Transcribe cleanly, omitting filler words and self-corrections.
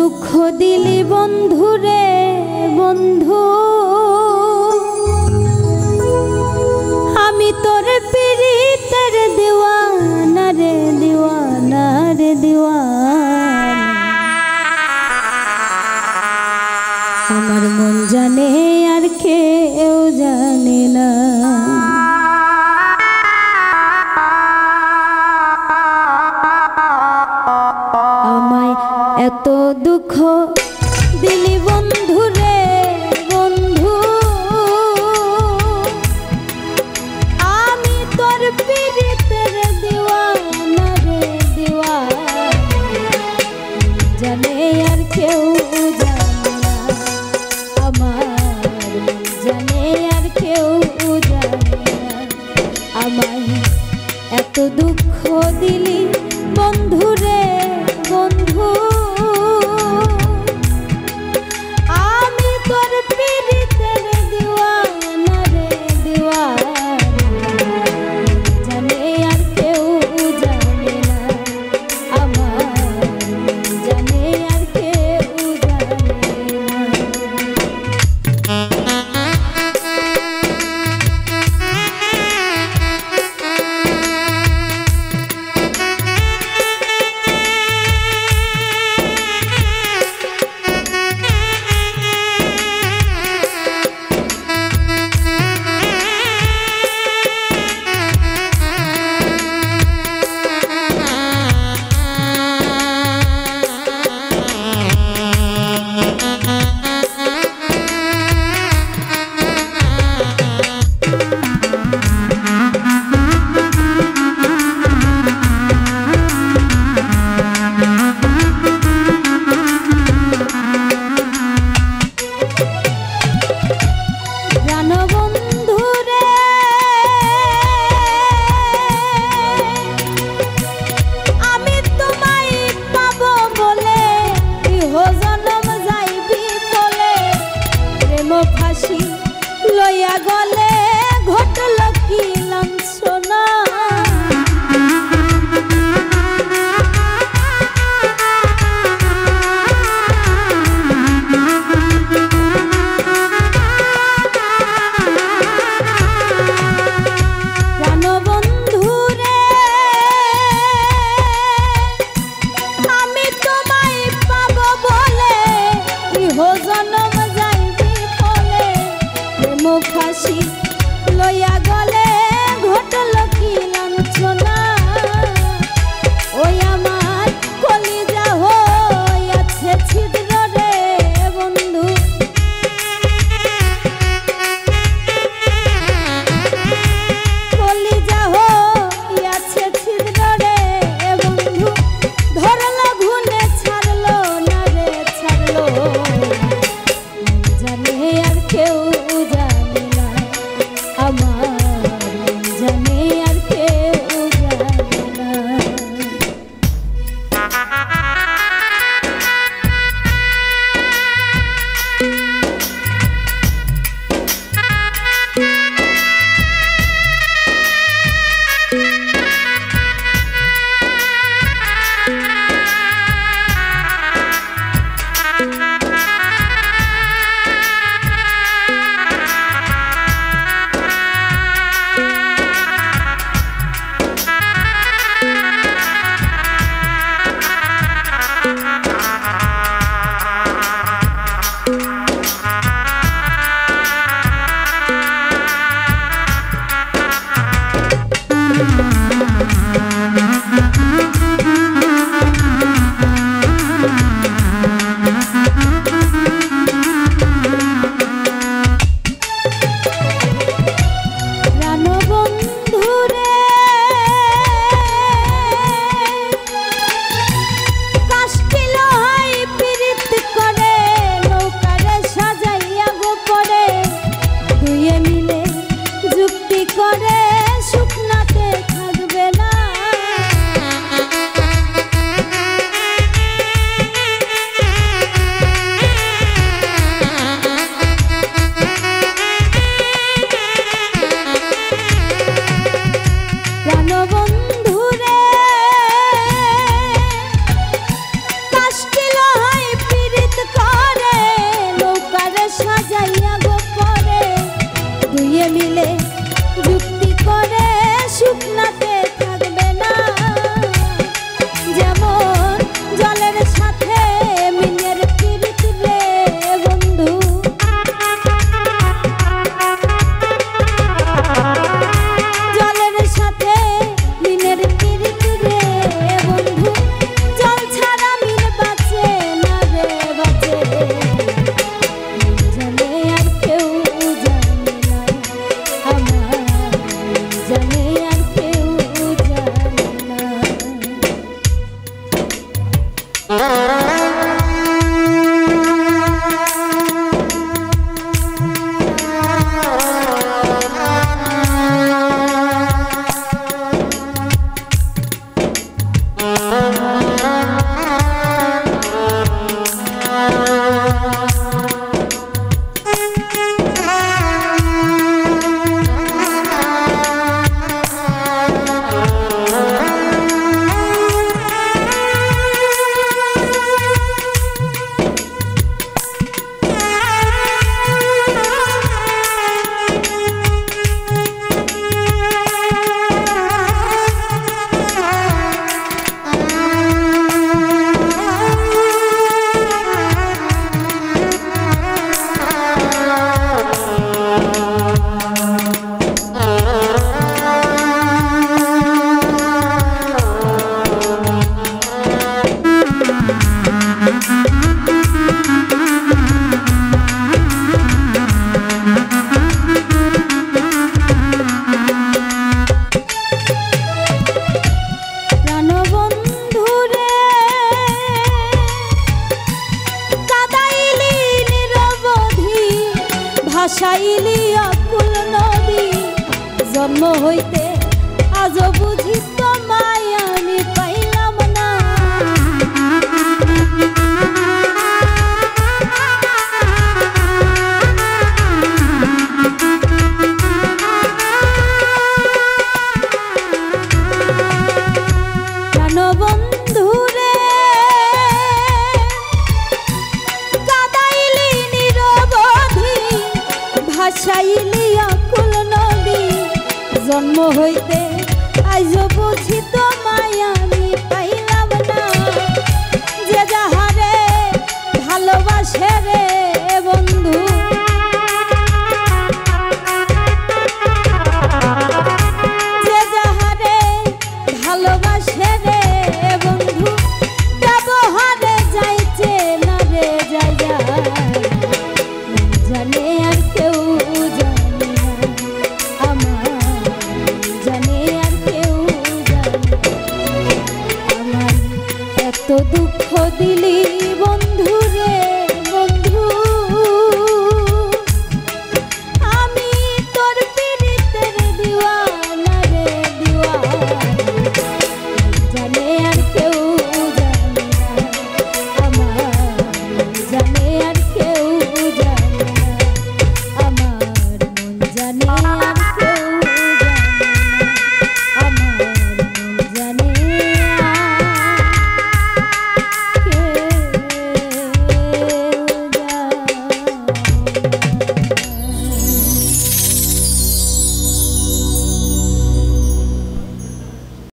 দুঃখ দিলি বন্ধু রে বন্ধু, আমি তোর পিরিতের দিওয়ানা রে দিওয়ানা রে দিওয়ানা। আমার মন জানে আর কেউ জানে না। আমায় এত দুঃখ দিলি বন্ধু রে বন্ধু, আমি তোর পিরিতের দিওয়ানা রে দিওয়ানা। জানে আর কেউ জানে না, আমার জানে আর কেউ জানে না। আমায় এত দুঃখ দিলি বন্ধু রে বন্ধু, আমি তোর পিরিতের দিওয়ানা রে দিওয়ানা। জানে আর কেউ জানে না, আমার জানে আর কেউ জানে না। ভাসাইলি আকুল নদী জন্ম হইতে আজ বুঝি তোমায় আমি পাইলাম না। কেন বন্ধুরে কাদাইলি নিরবধি ভাসাইলি আকুল নদী জন্ম হইতে আজ বুঝি তোমায় আমি পাইলাম না। যে যাহারে ভালোবাসে রে